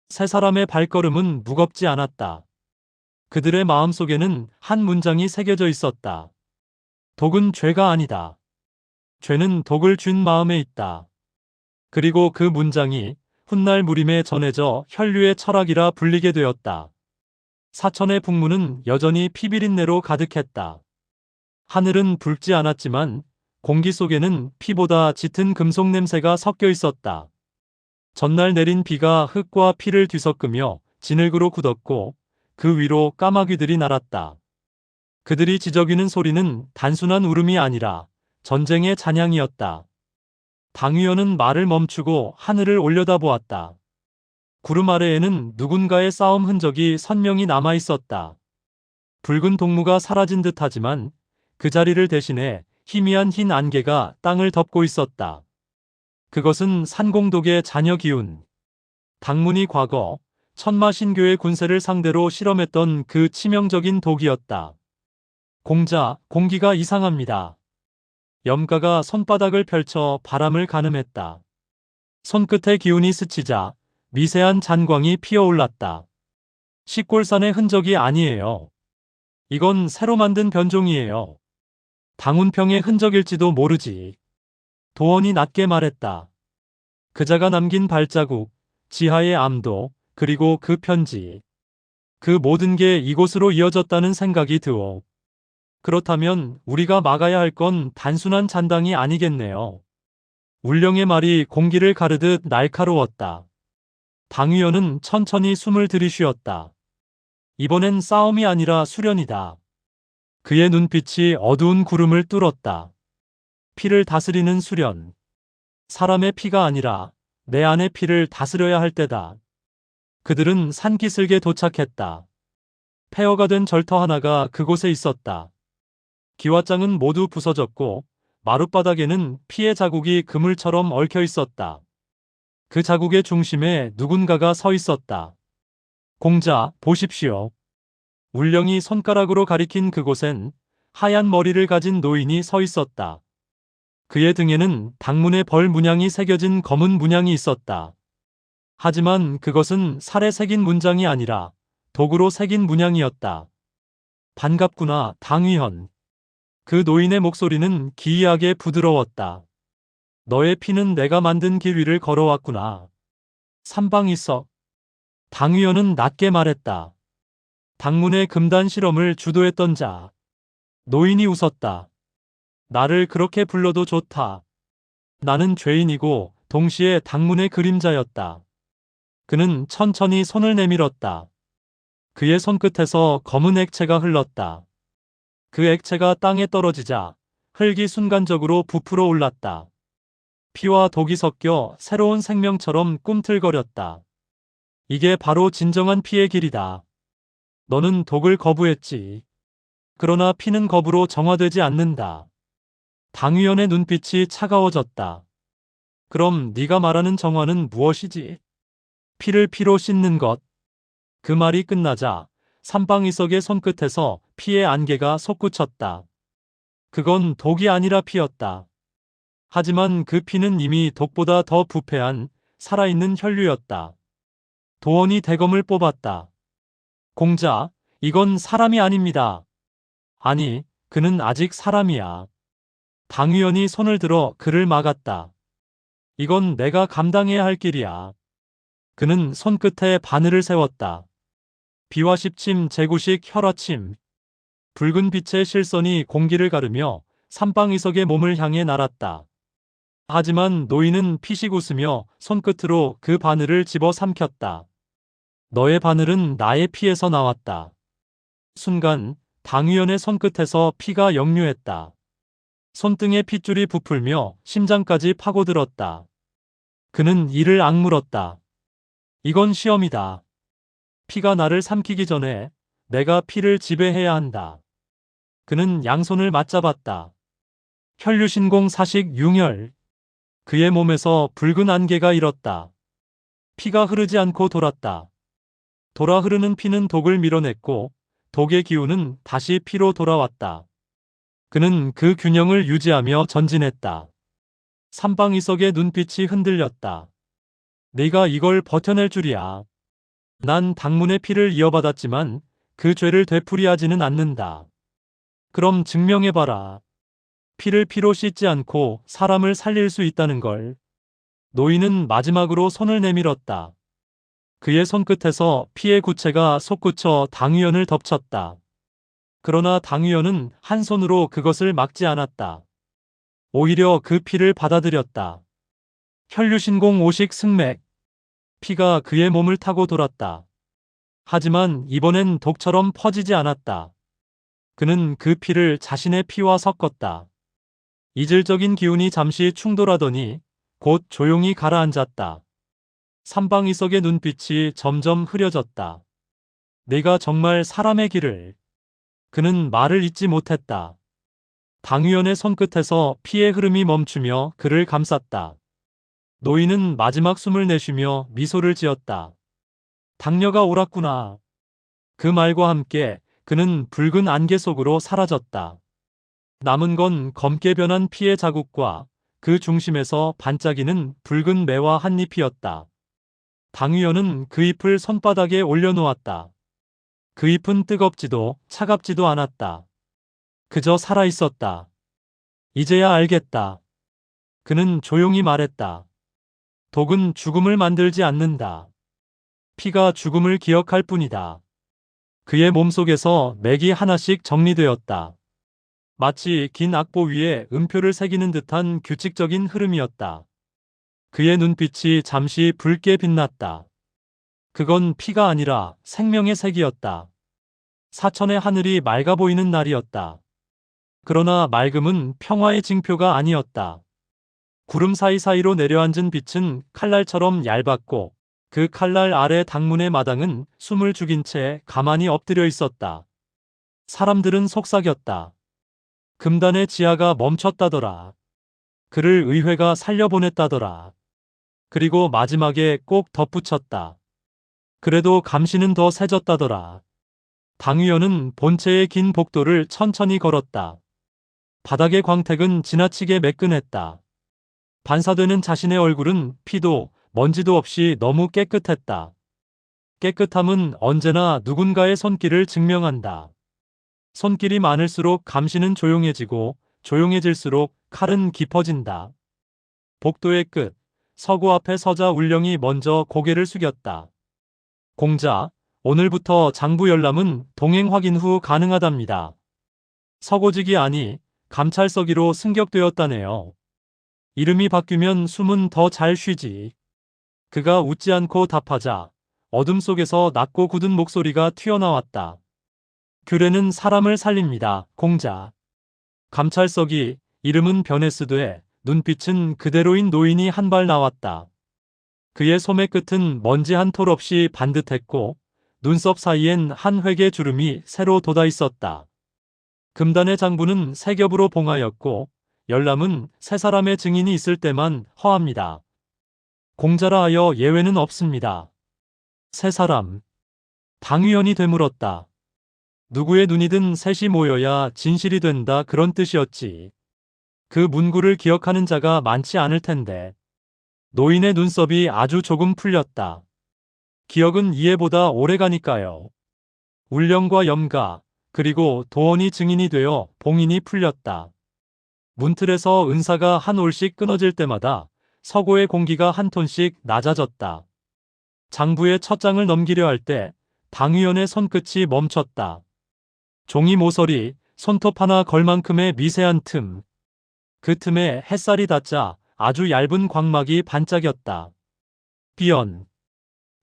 세 사람의 발걸음은 무겁지 않았다. 그들의 마음속에는 한 문장이 새겨져 있었다. 독은 죄가 아니다. 죄는 독을 쥔 마음에 있다. 그리고 그 문장이 훗날 무림에 전해져 혈류의 철학이라 불리게 되었다. 사천의 북문은 여전히 피비린내로 가득했다. 하늘은 붉지 않았지만 공기 속에는 피보다 짙은 금속 냄새가 섞여 있었다. 전날 내린 비가 흙과 피를 뒤섞으며 진흙으로 굳었고 그 위로 까마귀들이 날았다. 그들이 지저귀는 소리는 단순한 울음이 아니라 전쟁의 잔향이었다. 당위원은 말을 멈추고 하늘을 올려다보았다. 구름 아래에는 누군가의 싸움 흔적이 선명히 남아 있었다. 붉은 동무가 사라진 듯하지만 그 자리를 대신해 희미한 흰 안개가 땅을 덮고 있었다. 그것은 산공독의 자녀 기운. 당문이 과거 천마신교의 군세를 상대로 실험했던 그 치명적인 독이었다. 공자, 공기가 이상합니다. 염가가 손바닥을 펼쳐 바람을 가늠했다. 손끝의 기운이 스치자 미세한 잔광이 피어올랐다. 식골산의 흔적이 아니에요. 이건 새로 만든 변종이에요. 당운평의 흔적일지도 모르지. 도원이 낮게 말했다. 그자가 남긴 발자국, 지하의 암도, 그리고 그 편지. 그 모든 게 이곳으로 이어졌다는 생각이 드오. 그렇다면 우리가 막아야 할 건 단순한 잔당이 아니겠네요. 울령의 말이 공기를 가르듯 날카로웠다. 당위원은 천천히 숨을 들이쉬었다. 이번엔 싸움이 아니라 수련이다. 그의 눈빛이 어두운 구름을 뚫었다. 피를 다스리는 수련. 사람의 피가 아니라 내 안의 피를 다스려야 할 때다. 그들은 산기슭에 도착했다. 폐허가 된 절터 하나가 그곳에 있었다. 기와장은 모두 부서졌고 마룻바닥에는 피의 자국이 그물처럼 얽혀 있었다. 그 자국의 중심에 누군가가 서 있었다. 공자, 보십시오. 울령이 손가락으로 가리킨 그곳엔 하얀 머리를 가진 노인이 서 있었다. 그의 등에는 당문의 벌 문양이 새겨진 검은 문양이 있었다. 하지만 그것은 살에 새긴 문장이 아니라 독으로 새긴 문양이었다. 반갑구나, 당위헌. 그 노인의 목소리는 기이하게 부드러웠다. 너의 피는 내가 만든 길 위를 걸어왔구나. 삼방이석. 당위헌은 낮게 말했다. 당문의 금단 실험을 주도했던 자. 노인이 웃었다. 나를 그렇게 불러도 좋다. 나는 죄인이고 동시에 당문의 그림자였다. 그는 천천히 손을 내밀었다. 그의 손끝에서 검은 액체가 흘렀다. 그 액체가 땅에 떨어지자 흙이 순간적으로 부풀어 올랐다. 피와 독이 섞여 새로운 생명처럼 꿈틀거렸다. 이게 바로 진정한 피의 길이다. 너는 독을 거부했지. 그러나 피는 겁으로 정화되지 않는다. 당위원의 눈빛이 차가워졌다. 그럼 네가 말하는 정화는 무엇이지? 피를 피로 씻는 것. 그 말이 끝나자 삼방이석의 손끝에서 피의 안개가 솟구쳤다. 그건 독이 아니라 피였다. 하지만 그 피는 이미 독보다 더 부패한 살아있는 혈류였다. 도원이 대검을 뽑았다. 공자, 이건 사람이 아닙니다. 아니, 그는 아직 사람이야. 당위원이 손을 들어 그를 막았다. 이건 내가 감당해야 할 길이야. 그는 손끝에 바늘을 세웠다. 비와 십침 제구식 혈화침. 붉은 빛의 실선이 공기를 가르며 삼방이석의 몸을 향해 날았다. 하지만 노인은 피식 웃으며 손끝으로 그 바늘을 집어 삼켰다. 너의 바늘은 나의 피에서 나왔다. 순간 당위원의 손끝에서 피가 역류했다. 손등에 핏줄이 부풀며 심장까지 파고들었다. 그는 이를 악물었다. 이건 시험이다. 피가 나를 삼키기 전에 내가 피를 지배해야 한다. 그는 양손을 맞잡았다. 혈류신공 사식 융혈. 그의 몸에서 붉은 안개가 일었다. 피가 흐르지 않고 돌았다. 돌아 흐르는 피는 독을 밀어냈고 독의 기운은 다시 피로 돌아왔다. 그는 그 균형을 유지하며 전진했다. 삼방이석의 눈빛이 흔들렸다. 네가 이걸 버텨낼 줄이야. 난 당문의 피를 이어받았지만 그 죄를 되풀이하지는 않는다. 그럼 증명해봐라. 피를 피로 씻지 않고 사람을 살릴 수 있다는 걸. 노인은 마지막으로 손을 내밀었다. 그의 손끝에서 피의 구체가 솟구쳐 당위원을 덮쳤다. 그러나 당위원은 한 손으로 그것을 막지 않았다. 오히려 그 피를 받아들였다. 혈류신공 오식 승맥. 피가 그의 몸을 타고 돌았다. 하지만 이번엔 독처럼 퍼지지 않았다. 그는 그 피를 자신의 피와 섞었다. 이질적인 기운이 잠시 충돌하더니 곧 조용히 가라앉았다. 삼방이석의 눈빛이 점점 흐려졌다. 내가 정말 사람의 길을. 그는 말을 잇지 못했다. 당위원의 손끝에서 피의 흐름이 멈추며 그를 감쌌다. 노인은 마지막 숨을 내쉬며 미소를 지었다. 당녀가 옳았구나. 그 말과 함께 그는 붉은 안개 속으로 사라졌다. 남은 건 검게 변한 피의 자국과 그 중심에서 반짝이는 붉은 매와 한 잎이었다. 당위원은 그 잎을 손바닥에 올려놓았다. 그 잎은 뜨겁지도 차갑지도 않았다. 그저 살아있었다. 이제야 알겠다. 그는 조용히 말했다. 독은 죽음을 만들지 않는다. 피가 죽음을 기억할 뿐이다. 그의 몸속에서 맥이 하나씩 정리되었다. 마치 긴 악보 위에 음표를 새기는 듯한 규칙적인 흐름이었다. 그의 눈빛이 잠시 붉게 빛났다. 그건 피가 아니라 생명의 색이었다. 사천의 하늘이 맑아 보이는 날이었다. 그러나 맑음은 평화의 징표가 아니었다. 구름 사이사이로 내려앉은 빛은 칼날처럼 얇았고 그 칼날 아래 당문의 마당은 숨을 죽인 채 가만히 엎드려 있었다. 사람들은 속삭였다. 금단의 지하가 멈췄다더라. 그를 의회가 살려보냈다더라. 그리고 마지막에 꼭 덧붙였다. 그래도 감시는 더 세졌다더라. 당위원은 본체의 긴 복도를 천천히 걸었다. 바닥의 광택은 지나치게 매끈했다. 반사되는 자신의 얼굴은 피도 먼지도 없이 너무 깨끗했다. 깨끗함은 언제나 누군가의 손길을 증명한다. 손길이 많을수록 감시는 조용해지고 조용해질수록 칼은 깊어진다. 복도의 끝, 서고 앞에 서자 울령이 먼저 고개를 숙였다. 공자, 오늘부터 장부 열람은 동행 확인 후 가능하답니다. 서고직이 아니 감찰서기로 승격되었다네요. 이름이 바뀌면 숨은 더 잘 쉬지. 그가 웃지 않고 답하자 어둠 속에서 낮고 굳은 목소리가 튀어나왔다. 규례는 사람을 살립니다, 공자. 감찰서기, 이름은 변했으되 눈빛은 그대로인 노인이 한 발 나왔다. 그의 소매 끝은 먼지 한 톨 없이 반듯했고 눈썹 사이엔 한 획의 주름이 새로 돋아 있었다. 금단의 장부는 세 겹으로 봉하였고 열람은 세 사람의 증인이 있을 때만 허합니다. 공자라 하여 예외는 없습니다. 세 사람. 당위원이 되물었다. 누구의 눈이든 셋이 모여야 진실이 된다 그런 뜻이었지. 그 문구를 기억하는 자가 많지 않을 텐데. 노인의 눈썹이 아주 조금 풀렸다. 기억은 이해보다 오래가니까요. 울령과 염가, 그리고 도원이 증인이 되어 봉인이 풀렸다. 문틀에서 은사가 한 올씩 끊어질 때마다 서고의 공기가 한 톤씩 낮아졌다. 장부의 첫 장을 넘기려 할 때 당위원의 손끝이 멈췄다. 종이 모서리, 손톱 하나 걸 만큼의 미세한 틈. 그 틈에 햇살이 닿자 아주 얇은 광막이 반짝였다. 비연.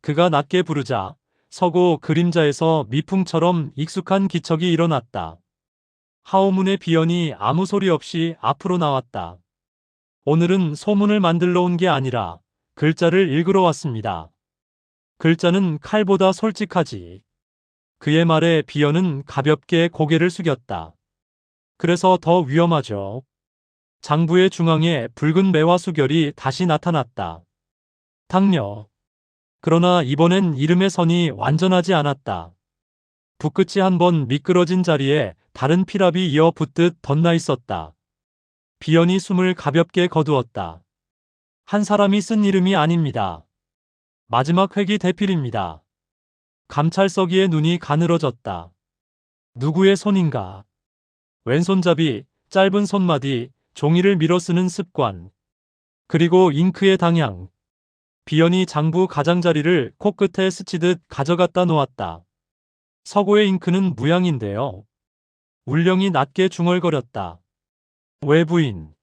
그가 낮게 부르자 서고 그림자에서 미풍처럼 익숙한 기척이 일어났다. 하오문의 비연이 아무 소리 없이 앞으로 나왔다. 오늘은 소문을 만들러 온 게 아니라 글자를 읽으러 왔습니다. 글자는 칼보다 솔직하지. 그의 말에 비연은 가볍게 고개를 숙였다. 그래서 더 위험하죠. 장부의 중앙에 붉은 매화 수결이 다시 나타났다. 당녀. 그러나 이번엔 이름의 선이 완전하지 않았다. 붓끝이 한번 미끄러진 자리에 다른 피랍이 이어 붙듯 덧나 있었다. 비연이 숨을 가볍게 거두었다. 한 사람이 쓴 이름이 아닙니다. 마지막 회기 대필입니다. 감찰서기의 눈이 가늘어졌다. 누구의 손인가? 왼손잡이, 짧은 손마디, 종이를 밀어 쓰는 습관. 그리고 잉크의 당향. 비연이 장부 가장자리를 코끝에 스치듯 가져갔다 놓았다. 서고의 잉크는 무향인데요. 울령이 낮게 중얼거렸다. 외부인.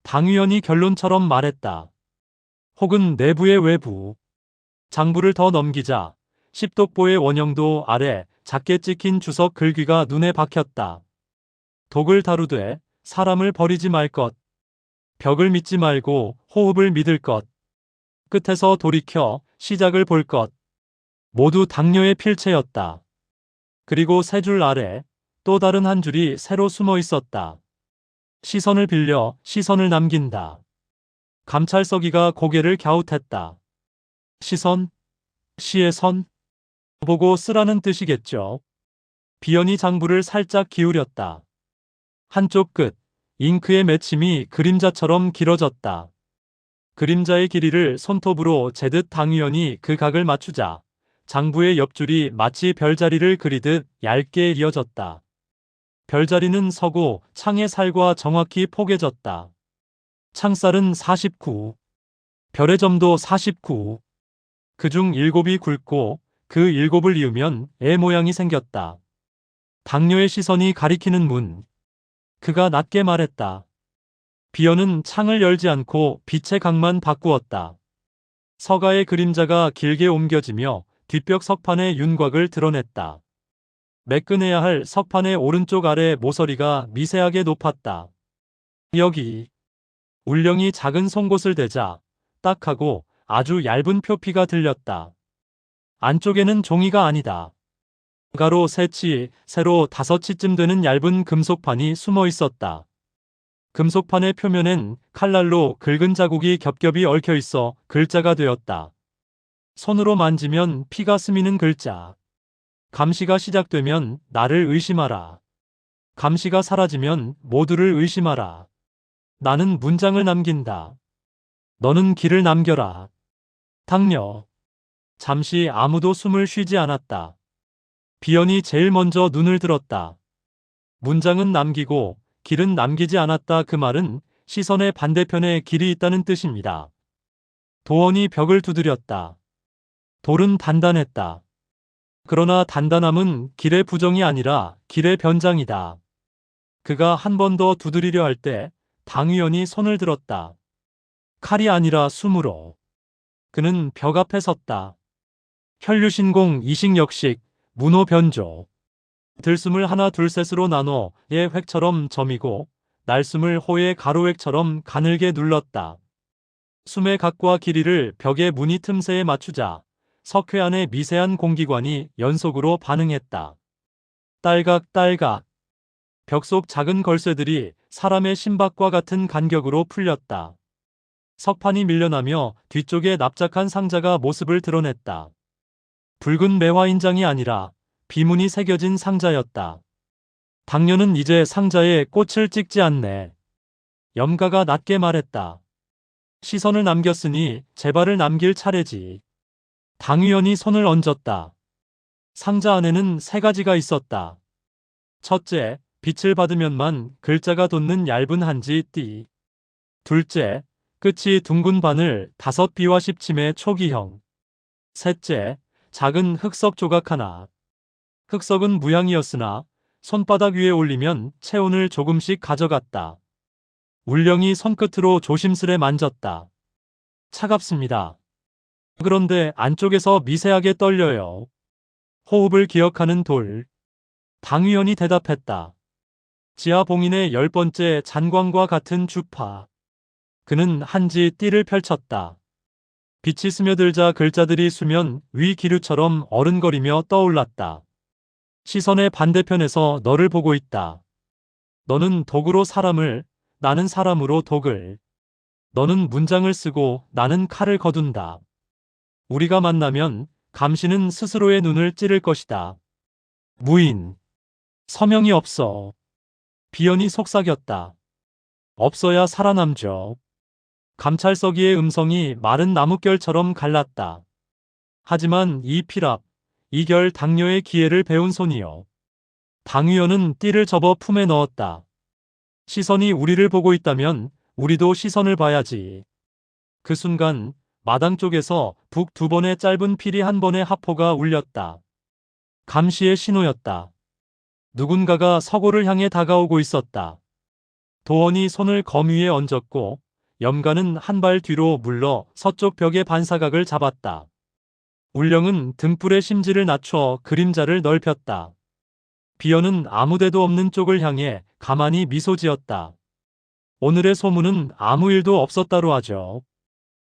당위원이 결론처럼 말했다. 혹은 내부의 외부. 장부를 더 넘기자 십독보의 원형도 아래 작게 찍힌 주석 글귀가 눈에 박혔다. 독을 다루되 사람을 버리지 말 것. 벽을 믿지 말고 호흡을 믿을 것. 끝에서 돌이켜 시작을 볼 것. 모두 당뇨의 필체였다. 그리고 세 줄 아래 또 다른 한 줄이 새로 숨어 있었다. 시선을 빌려 시선을 남긴다. 감찰서기가 고개를 갸웃했다. 시선? 시의 선? 보고 쓰라는 뜻이겠죠. 비연이 장부를 살짝 기울였다. 한쪽 끝, 잉크의 맺힘이 그림자처럼 길어졌다. 그림자의 길이를 손톱으로 재듯 당위원이 그 각을 맞추자 장부의 옆줄이 마치 별자리를 그리듯 얇게 이어졌다. 별자리는 서고 창의 살과 정확히 포개졌다. 창살은 49. 별의 점도 49. 그중 7이 굵고 그 7을 이으면 애 모양이 생겼다. 당뇨의 시선이 가리키는 문. 그가 낮게 말했다. 비연은 창을 열지 않고 빛의 각만 바꾸었다. 서가의 그림자가 길게 옮겨지며 뒷벽 석판의 윤곽을 드러냈다. 매끈해야 할 석판의 오른쪽 아래 모서리가 미세하게 높았다. 여기. 울령이 작은 송곳을 대자 딱 하고 아주 얇은 표피가 들렸다. 안쪽에는 종이가 아니다. 가로 세치, 세로 5치쯤 되는 얇은 금속판이 숨어 있었다. 금속판의 표면엔 칼날로 긁은 자국이 겹겹이 얽혀 있어 글자가 되었다. 손으로 만지면 피가 스미는 글자. 감시가 시작되면 나를 의심하라. 감시가 사라지면 모두를 의심하라. 나는 문장을 남긴다. 너는 길을 남겨라. 당뇨. 잠시 아무도 숨을 쉬지 않았다. 비연이 제일 먼저 눈을 들었다. 문장은 남기고 길은 남기지 않았다. 그 말은 시선의 반대편에 길이 있다는 뜻입니다. 도원이 벽을 두드렸다. 돌은 단단했다. 그러나 단단함은 길의 부정이 아니라 길의 변장이다. 그가 한 번 더 두드리려 할 때 당위원이 손을 들었다. 칼이 아니라 숨으로. 그는 벽 앞에 섰다. 혈류신공 이식역식 문호변조. 들숨을 하나 둘셋으로 나눠 의 획처럼 점이고 날숨을 호의 가로획처럼 가늘게 눌렀다. 숨의 각과 길이를 벽의 무늬 틈새에 맞추자 석회 안의 미세한 공기관이 연속으로 반응했다. 딸각딸각. 벽 속 작은 걸쇠들이 사람의 심박과 같은 간격으로 풀렸다. 석판이 밀려나며 뒤쪽에 납작한 상자가 모습을 드러냈다. 붉은 매화인장이 아니라 비문이 새겨진 상자였다. 당뇨는 이제 상자에 꽃을 찍지 않네. 염가가 낮게 말했다. 시선을 남겼으니 제발을 남길 차례지. 당위원이 손을 얹었다. 상자 안에는 3가지가 있었다. 첫째, 빛을 받으면만 글자가 돋는 얇은 한지 띠. 둘째, 끝이 둥근 바늘 5비와 10침의 초기형. 셋째, 작은 흑석 조각 하나. 흑석은 무향이었으나 손바닥 위에 올리면 체온을 조금씩 가져갔다. 울령이 손끝으로 조심스레 만졌다. 차갑습니다. 그런데 안쪽에서 미세하게 떨려요. 호흡을 기억하는 돌. 당위원이 대답했다. 지하 봉인의 10번째 잔광과 같은 주파. 그는 한지 띠를 펼쳤다. 빛이 스며들자 글자들이 수면 위 기류처럼 어른거리며 떠올랐다. 시선의 반대편에서 너를 보고 있다. 너는 독으로 사람을, 나는 사람으로 독을. 너는 문장을 쓰고 나는 칼을 거둔다. 우리가 만나면 감시는 스스로의 눈을 찌를 것이다. 무인. 서명이 없어. 비연이 속삭였다. 없어야 살아남죠. 감찰서기의 음성이 마른 나뭇결처럼 갈랐다. 하지만 이 피랍, 이결 당뇨의 기회를 배운 손이요. 당위원은 띠를 접어 품에 넣었다. 시선이 우리를 보고 있다면 우리도 시선을 봐야지. 그 순간 마당 쪽에서 북 두 번의 짧은 피리 한 번의 하포가 울렸다. 감시의 신호였다. 누군가가 서고를 향해 다가오고 있었다. 도원이 손을 검 위에 얹었고 염가는 한 발 뒤로 물러 서쪽 벽의 반사각을 잡았다. 울령은 등불의 심지를 낮춰 그림자를 넓혔다. 비어는 아무데도 없는 쪽을 향해 가만히 미소 지었다. 오늘의 소문은 아무 일도 없었다로 하죠.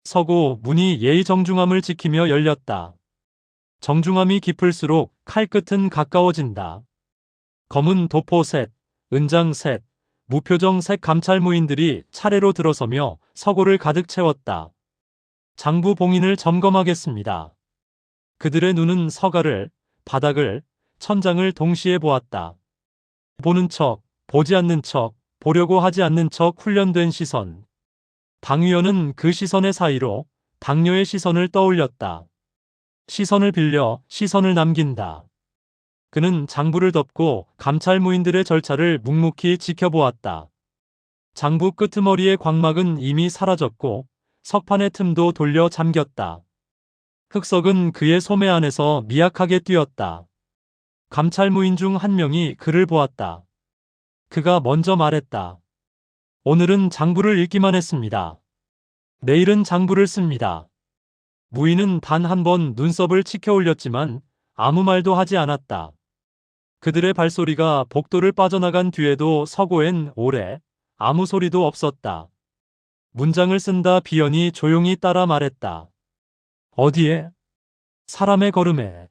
서고 문이 예의 정중함을 지키며 열렸다. 정중함이 깊을수록 칼끝은 가까워진다. 검은 도포 셋, 은장 셋, 무표정 셋 감찰무인들이 차례로 들어서며 서고를 가득 채웠다. 장부 봉인을 점검하겠습니다. 그들의 눈은 서가를, 바닥을, 천장을 동시에 보았다. 보는 척, 보지 않는 척, 보려고 하지 않는 척 훈련된 시선. 당위원은 그 시선의 사이로 당뇨의 시선을 떠올렸다. 시선을 빌려 시선을 남긴다. 그는 장부를 덮고 감찰무인들의 절차를 묵묵히 지켜보았다. 장부 끄트머리의 광막은 이미 사라졌고 석판의 틈도 돌려 잠겼다. 흑석은 그의 소매 안에서 미약하게 뛰었다. 감찰무인 중 한 명이 그를 보았다. 그가 먼저 말했다. 오늘은 장부를 읽기만 했습니다. 내일은 장부를 씁니다. 무인은 단 한 번 눈썹을 치켜 올렸지만 아무 말도 하지 않았다. 그들의 발소리가 복도를 빠져나간 뒤에도 서고엔 오래 아무 소리도 없었다. 문장을 쓴다 비연이 조용히 따라 말했다. 어디에? 사람의 걸음에.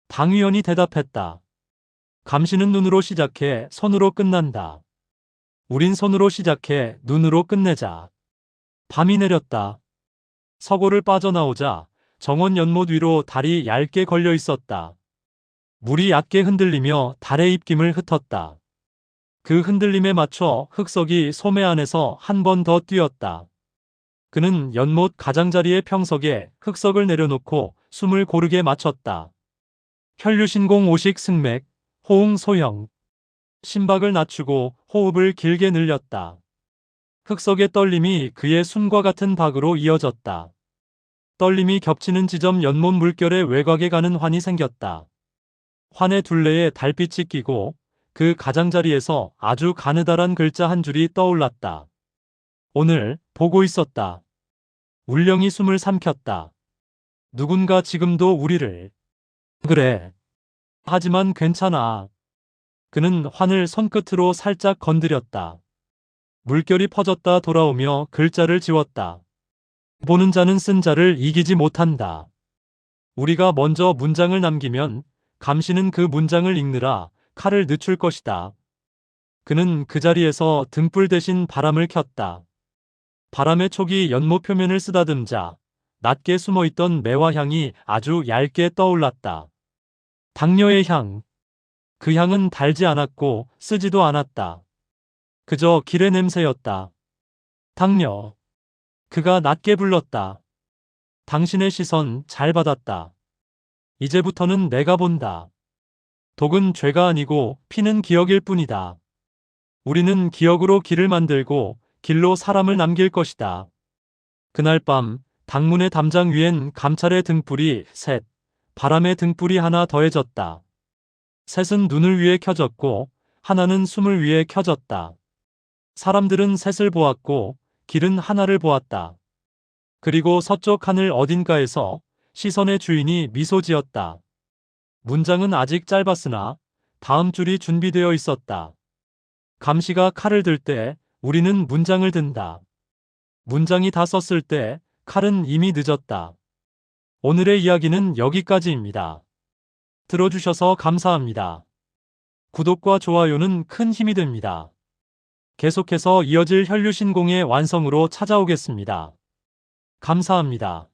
당위원이 대답했다. 감시는 눈으로 시작해 손으로 끝난다. 우린 손으로 시작해 눈으로 끝내자. 밤이 내렸다. 서고를 빠져나오자 정원 연못 위로 달이 얇게 걸려 있었다. 물이 얕게 흔들리며 달의 입김을 흩었다. 그 흔들림에 맞춰 흑석이 소매 안에서 한 번 더 뛰었다. 그는 연못 가장자리의 평석에 흑석을 내려놓고 숨을 고르게 맞췄다. 혈류신공 오식 승맥, 호응 소형. 심박을 낮추고 호흡을 길게 늘렸다. 흑석의 떨림이 그의 숨과 같은 박으로 이어졌다. 떨림이 겹치는 지점 연못 물결의 외곽에 가는 환이 생겼다. 환의 둘레에 달빛이 끼고 그 가장자리에서 아주 가느다란 글자 한 줄이 떠올랐다. 오늘 보고 있었다. 울령이 숨을 삼켰다. 누군가 지금도 우리를. 그래. 하지만 괜찮아. 그는 환을 손끝으로 살짝 건드렸다. 물결이 퍼졌다 돌아오며 글자를 지웠다. 보는 자는 쓴 자를 이기지 못한다. 우리가 먼저 문장을 남기면 감시는 그 문장을 읽느라 칼을 늦출 것이다. 그는 그 자리에서 등불 대신 바람을 켰다. 바람의 촉이 연못 표면을 쓰다듬자 낮게 숨어있던 매화 향이 아주 얇게 떠올랐다. 당뇨의 향. 그 향은 달지 않았고 쓰지도 않았다. 그저 길의 냄새였다. 당뇨. 그가 낮게 불렀다. 당신의 시선 잘 받았다. 이제부터는 내가 본다. 독은 죄가 아니고 피는 기억일 뿐이다. 우리는 기억으로 길을 만들고 길로 사람을 남길 것이다. 그날 밤 당문의 담장 위엔 감찰의 등불이 셋, 바람의 등불이 하나 더해졌다. 셋은 눈을 위해 켜졌고 하나는 숨을 위해 켜졌다. 사람들은 셋을 보았고 길은 하나를 보았다. 그리고 서쪽 하늘 어딘가에서 시선의 주인이 미소 지었다. 문장은 아직 짧았으나 다음 줄이 준비되어 있었다. 감시가 칼을 들 때 우리는 문장을 든다. 문장이 다 썼을 때 칼은 이미 늦었다. 오늘의 이야기는 여기까지입니다. 들어주셔서 감사합니다. 구독과 좋아요는 큰 힘이 됩니다. 계속해서 이어질 혈류신공의 완성으로 찾아오겠습니다. 감사합니다.